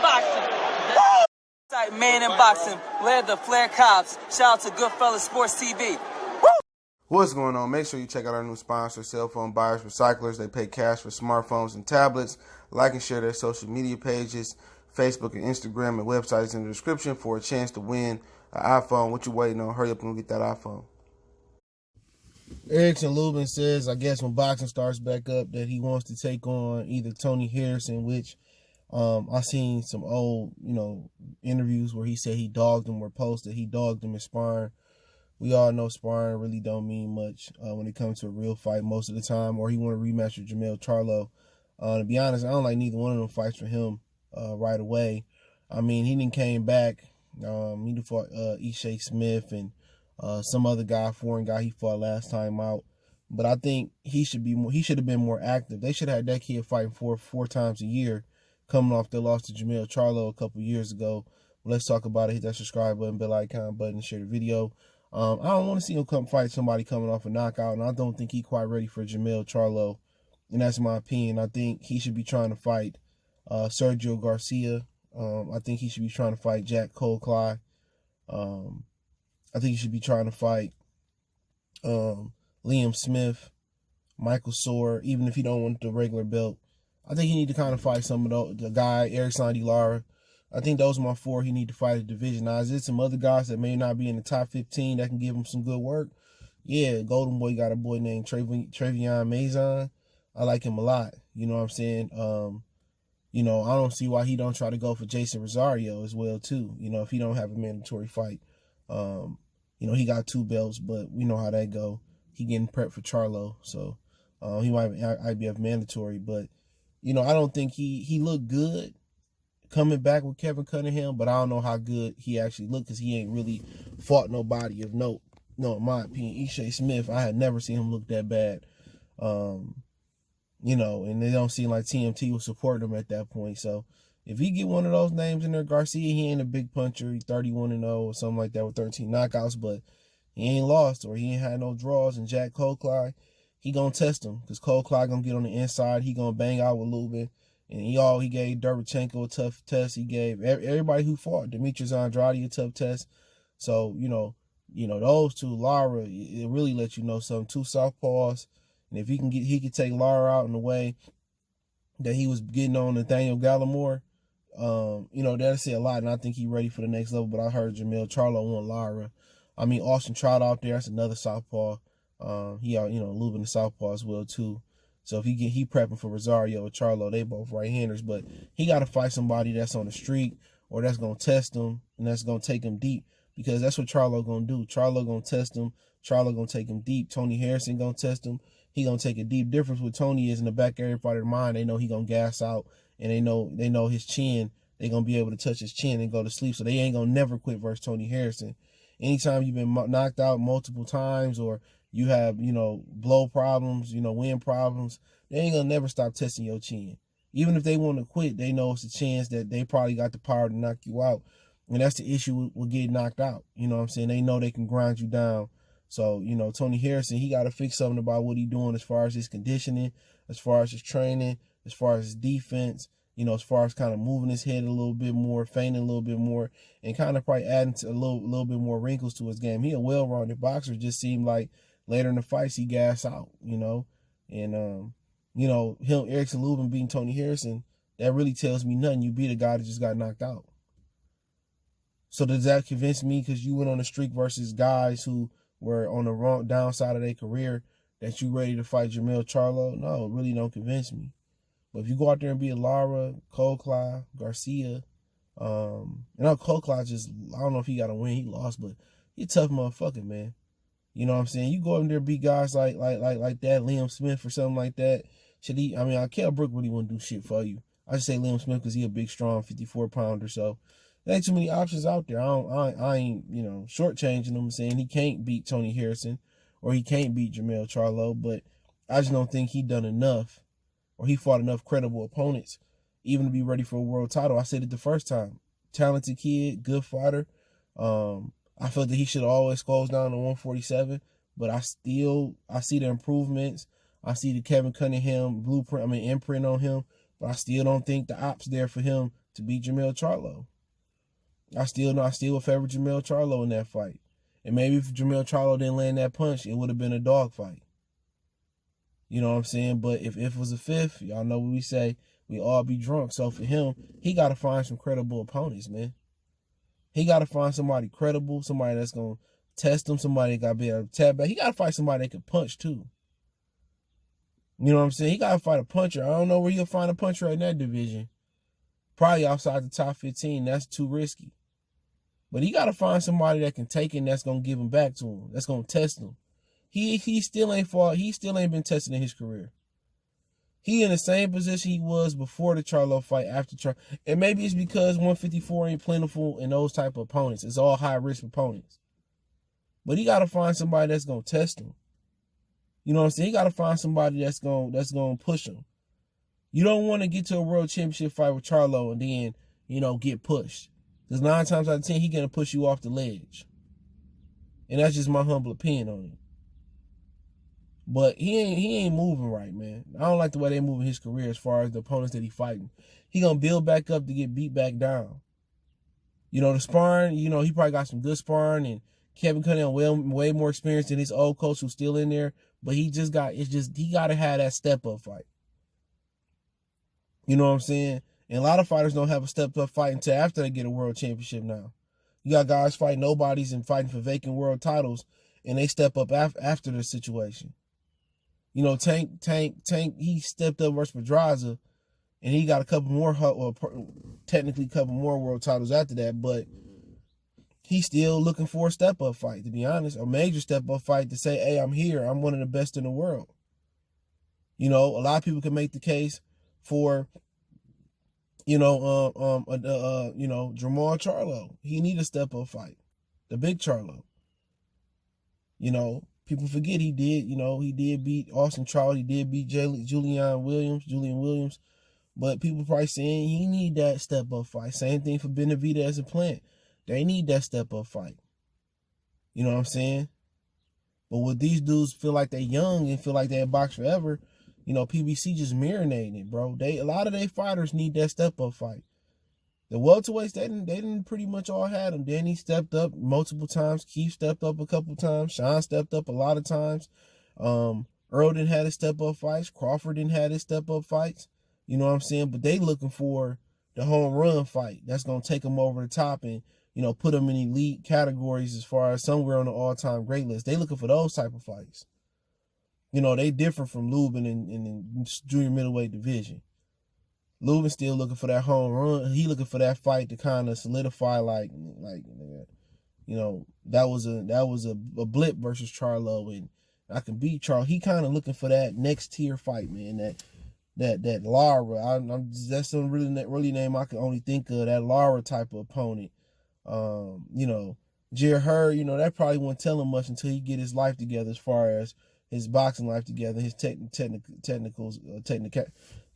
in boxing. Man in boxing, led the Flair Cops. Shout out to Goodfellas Sports TV. What's going on? Make sure you check out our new sponsor, Cell Phone Buyers Recyclers. They pay cash for smartphones and tablets. Like and share their social media pages, Facebook and Instagram, and websites in the description for a chance to win an iPhone. What you waiting on? Hurry up and go get that iPhone. Erickson Lubin says, I guess when boxing starts back up, that he wants to take on either Tony Harrison, which I seen some old, interviews where he said he dogged him or posted he dogged him in sparring. We all know sparring really don't mean much when it comes to a real fight most of the time, or he want to rematch with Jermell Charlo. To be honest, I don't like neither one of them fights for him right away. I mean, he didn't came back. He done fought Ishaq Smith and some other guy, foreign guy he fought last time out. But I think he should have been more active. They should have had that kid fighting four times a year, coming off their loss to Jermell Charlo a couple years ago. Let's talk about it. Hit that subscribe button, bell icon button, and share the video. I don't want to see him come fight somebody coming off a knockout, and I don't think he's quite ready for Jermell Charlo, and that's my opinion. I think he should be trying to fight Sergio Garcia. I think he should be trying to fight Jack Colcly. I think he should be trying to fight Liam Smith, Michael Soar, even if he don't want the regular belt. I think he need to kind of fight some of the guy, Erislandy Lara. I think those are my four he need to fight at division. Now, is there some other guys that may not be in the top 15 that can give him some good work? Yeah, Golden Boy got a boy named Travion Mazon. I like him a lot. You know what I'm saying? I don't see why he don't try to go for Jason Rosario as well, too. If he don't have a mandatory fight. He got 2 belts, but we know how that go. He getting prepped for Charlo, so he might IBF mandatory, but I don't think he looked good coming back with Kevin Cunningham, but I don't know how good he actually looked because he ain't really fought nobody of note. No, in my opinion, Ishaq Smith, I had never seen him look that bad. And they don't seem like TMT was supporting him at that point. So if he get one of those names in there, Garcia, he ain't a big puncher. He's 31-0 or something like that with 13 knockouts, but he ain't lost or he ain't had no draws. And Jack Colcly, he gonna test him because Colcly gonna get on the inside. He gonna bang out with Lubin. And he gave Derbychenko a tough test. He gave everybody who fought Demetrius Andrade a tough test. So, those two, Lara, it really let you know something. 2 southpaws. And if he could take Lara out in the way that he was getting on Nathaniel Gallimore, that'll say a lot. And I think he's ready for the next level. But I heard Jermell Charlo want Lara. I mean, Austin Trout out there, that's another southpaw. Lubin the southpaw as well, too. So if he prepping for Rosario or Charlo, they both right-handers, but he got to fight somebody that's on the street or that's going to test him and that's going to take him deep because that's what Charlo going to do. Charlo going to test him. Charlo going to take him deep. Tony Harrison going to test him. He going to take a deep difference with Tony is in the back of everybody's mind. They know he going to gas out and they know his chin. They going to be able to touch his chin and go to sleep. So they ain't going to never quit versus Tony Harrison. Anytime you've been knocked out multiple times or you have, blow problems, wind problems, they ain't going to never stop testing your chin. Even if they want to quit, they know it's a chance that they probably got the power to knock you out. And that's the issue with getting knocked out. You know what I'm saying? They know they can grind you down. So, Tony Harrison, he got to fix something about what he's doing as far as his conditioning, as far as his training, as far as his defense, as far as kind of moving his head a little bit more, feigning a little bit more, and kind of probably adding to a little bit more wrinkles to his game. He a well-rounded boxer. Just seemed like later in the fights, he gassed out, and, Erickson Lubin beating Tony Harrison, that really tells me nothing. You beat a guy that just got knocked out. So does that convince me because you went on a streak versus guys who were on the wrong downside of their career that you ready to fight Jermell Charlo? No, it really don't convince me. But if you go out there and beat Lara, Colcly, Garcia, Colcly I don't know if he got a win, he lost, but he a tough motherfucker, man. You know what I'm saying? You go in there and beat guys like that, Liam Smith or something like that. Kell Brook really wouldn't do shit for you. I just say Liam Smith because he a big, strong 54-pounder. So there ain't too many options out there. I ain't shortchanging him saying he can't beat Tony Harrison or he can't beat Jermell Charlo, but I just don't think he done enough or he fought enough credible opponents even to be ready for a world title. I said it the first time. Talented kid, good fighter. I felt that he should have always closed down to 147, but I see the improvements. I see the Kevin Cunningham imprint on him But I still don't think the ops there for him to beat Jermell Charlo. I still would favor Jermell Charlo in that fight. And maybe if Jermell Charlo didn't land that punch, it would have been a dog fight. You know what I'm saying? But if it was a fifth, y'all know what we say, we all be drunk. So for him, he got to find some credible opponents, man. He got to find somebody credible, somebody that's going to test him, somebody that got to be able to tap back. He got to fight somebody that can punch, too. You know what I'm saying? He got to fight a puncher. I don't know where he'll find a puncher in that division. Probably outside the top 15. That's too risky. But he got to find somebody that can take it and that's going to give him back to him. That's going to test him. He still ain't fought. He still ain't been tested in his career. He in the same position he was before the Charlo fight, after Charlo. And maybe it's because 154 ain't plentiful in those type of opponents. It's all high-risk opponents. But he got to find somebody that's going to test him. You know what I'm saying? He got to find somebody that's going to push him. You don't want to get to a world championship fight with Charlo and then, get pushed. Because 9 times out of 10, he going to push you off the ledge. And that's just my humble opinion on it. But he ain't moving right, man. I don't like the way they moving his career as far as the opponents that he fighting. He going to build back up to get beat back down. The sparring, he probably got some good sparring, and Kevin Cunningham way more experience than his old coach who's still in there. But he got to have that step-up fight. You know what I'm saying? And a lot of fighters don't have a step-up fight until after they get a world championship now. You got guys fighting nobodies and fighting for vacant world titles, and they step up after the situation. Tank, he stepped up versus Pedraza, and he got a couple more, technically a couple more world titles after that, but he's still looking for a step-up fight, to be honest, a major step-up fight to say, hey, I'm here, I'm one of the best in the world. A lot of people can make the case for, Jermell Charlo. He need a step-up fight, the big Charlo. People forget he did beat Austin Charles. He did beat Julian Williams. But people probably saying he need that step-up fight. Same thing for Benavidez and Plant. They need that step-up fight. You know what I'm saying? But with these dudes feel like they young and feel like they box forever, PBC just marinating it, bro. A lot of their fighters need that step-up fight. The welterweights, they didn't pretty much all had them. Danny stepped up multiple times. Keith stepped up a couple times. Sean stepped up a lot of times. Earl didn't have his step-up fights. Crawford didn't have his step-up fights. You know what I'm saying? But they looking for the home run fight that's going to take them over the top and, put them in elite categories as far as somewhere on the all-time great list. They looking for those type of fights. They different from Lubin in the junior middleweight division. Lubin still looking for that home run. He looking for that fight to kind of solidify, that was a blip versus Charlo, and I can beat Charlo. He kind of looking for that next tier fight, man. That Lara. That's the really name I can only think of. That Lara type of opponent. Jerrett Hurd. That probably won't tell him much until he get his life together, as far as his boxing life together, his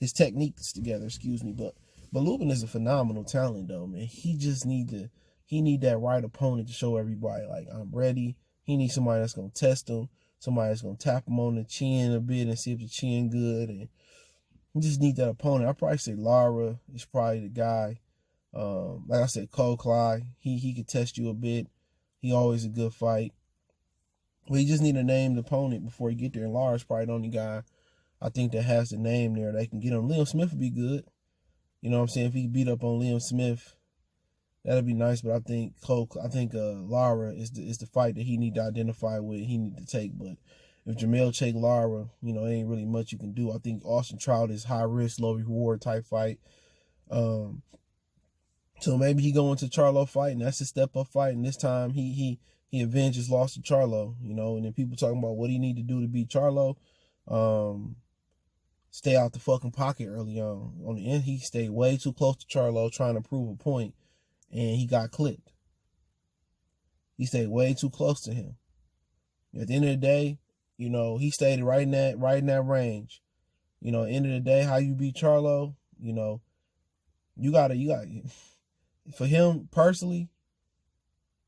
his techniques together, but Lubin is a phenomenal talent though, man. He just need that right opponent to show everybody, like, I'm ready. He needs somebody that's gonna test him, somebody that's gonna tap him on the chin a bit and see if the chin good, and he just need that opponent. I probably say Lara is probably the guy. Like I said, Cole Clyde, he could test you a bit. He always a good fight. Well, you just need a named opponent before you get there. And Lara's probably the only guy I think that has the name there they can get on. Liam Smith would be good. You know what I'm saying? If he beat up on Liam Smith, that'd be nice. But I think Lara is the fight that he need to identify with. He need to take. But if Jermell take Lara, it ain't really much you can do. I think Austin Trout is high risk, low reward type fight. So maybe he go into Charlo fight, and that's a step up fight. And this time he avenged his loss to Charlo, and then people talking about what he need to do to beat Charlo. Stay out the fucking pocket early on. On the end, he stayed way too close to Charlo trying to prove a point, and he got clipped. He stayed way too close to him. At the end of the day, he stayed right in that range. At the end of the day, how you beat Charlo, you got for him personally,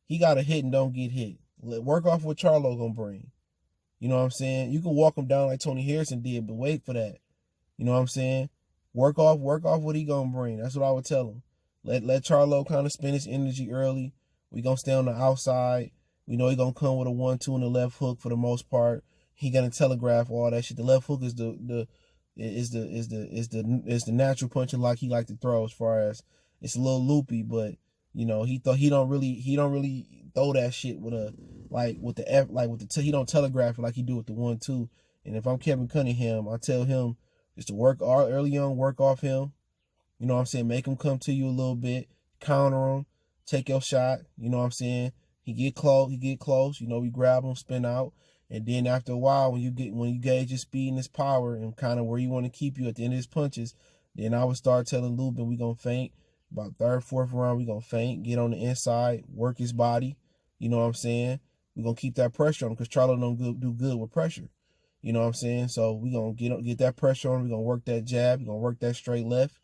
he got to hit and don't get hit. Work off what Charlo gonna bring. You know what I'm saying? You can walk him down like Tony Harrison did, but wait for that. You know what I'm saying? work off what he gonna bring. That's what I would tell him. Let Charlo kind of spend his energy early. We gonna stay on the outside. We know he gonna come with a 1-2 and the left hook for the most part. He gonna telegraph all that shit. The left hook is the natural puncher like he like to throw. As far as it's a little loopy, but you know he don't really throw that shit with he don't telegraph it like he do with the 1-2. And if I'm Kevin Cunningham, I tell him just to work early on, work off him. You know what I'm saying? Make him come to you a little bit, counter him, take your shot. You know what I'm saying? He get close. You know, we grab him, spin out. And then after a while, when you gauge his speed and his power and kind of where you want to keep you at the end of his punches, then I would start telling Lubin we going to feint. About third, fourth round, we going to feint, get on the inside, work his body. You know what I'm saying? We're going to keep that pressure on him because Charlo don't do good with pressure. You know what I'm saying? So we're going to get that pressure on him. We're going to work that jab. We're going to work that straight left.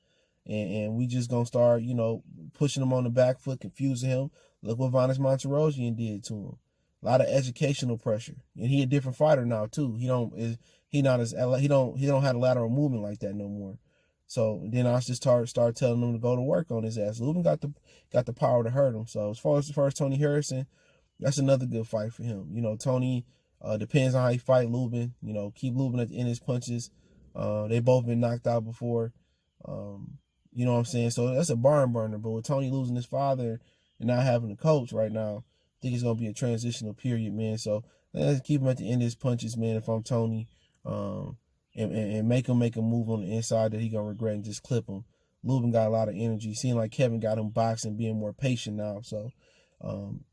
And we just going to start, you know, pushing him on the back foot, confusing him. Look what Vanes Monterosian did to him. A lot of educational pressure. And he a different fighter now, too. He don't have a lateral movement like that no more. So then I just start telling him to go to work on his ass. Lubin got the power to hurt him. So as far as Tony Harrison, that's another good fight for him. You know, Tony depends on how he fight Lubin. You know, keep Lubin in his punches. They both been knocked out before. You know what I'm saying? So that's a barn burner. But with Tony losing his father and not having a coach right now, I think it's gonna be a transitional period, man. So let's keep him at the end of his punches, man. If I'm Tony, and make him move on the inside that he gonna regret and just clip him. Lubin got a lot of energy. Seeing like Kevin got him boxing, being more patient now. So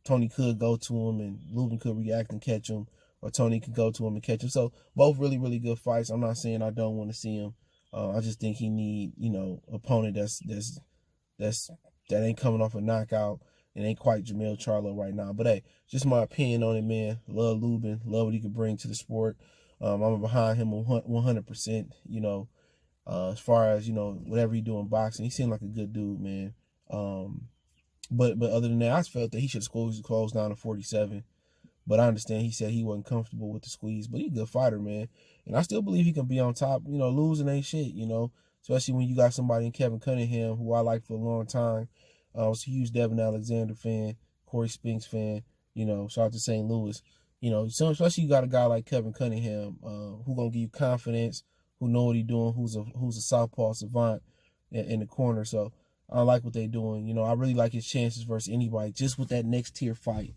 Tony could go to him and Lubin could react and catch him, or Tony could go to him and catch him. So both really, really good fights. I'm not saying I don't want to see him. I just think he need, you know, opponent that ain't coming off a knockout and ain't quite Jermell Charlo right now. But hey, just my opinion on it, man. Love Lubin, love what he could bring to the sport. I'm behind him 100%. You know, as far as, you know, whatever he do in boxing, he seemed like a good dude, man. But other than that, I felt that he should have closed down to 47. But I understand he said he wasn't comfortable with the squeeze. But he's a good fighter, man. And I still believe he can be on top. You know, losing ain't shit, you know. Especially when you got somebody in Kevin Cunningham, who I like for a long time. I was a huge Devin Alexander fan, Corey Spinks fan. You know, shout out to St. Louis. You know, so especially you got a guy like Kevin Cunningham, who gonna give you confidence, who know what he doing, who's a southpaw savant in the corner. So I like what they doing. You know, I really like his chances versus anybody, just with that next tier fight,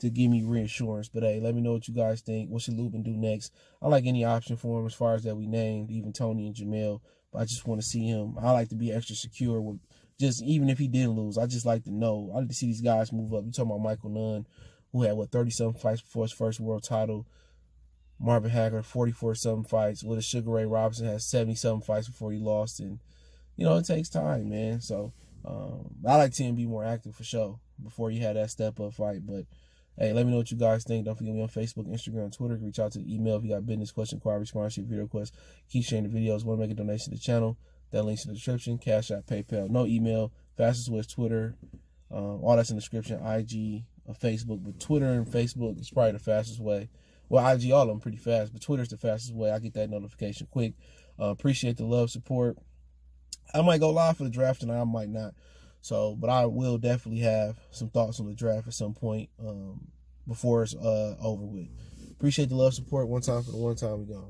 to give me reassurance. But hey, let me know what you guys think. What should Lubin do next? I like any option for him as far as that we named, even Tony and Jermell. But I just want to see him. I like to be extra secure with just, even if he didn't lose, I just like to know. I like to see these guys move up. You talking about Michael Nunn, who had 30-something fights before his first world title. Marvin Hagler, 44-something fights. With Sugar Ray Robinson had 70-something fights before he lost. And you know, it takes time, man. So I like to see him be more active for sure before you had that step up fight. But hey, let me know what you guys think. Don't forget me on Facebook, Instagram, Twitter. Reach out to the email if you got business, question, inquiry, sponsorship, video requests. Keep sharing the videos. Want to make a donation to the channel? That link's in the description. Cash App, PayPal. No email. Fastest way is Twitter. All that's in the description. IG, Facebook. But Twitter and Facebook is probably the fastest way. Well, IG, all of them pretty fast. But Twitter's the fastest way. I get that notification quick. Appreciate the love, support. I might go live for the draft tonight. I might not. So, but I will definitely have some thoughts on the draft at some point before it's over with. Appreciate the love, support. One time for the one time we gone.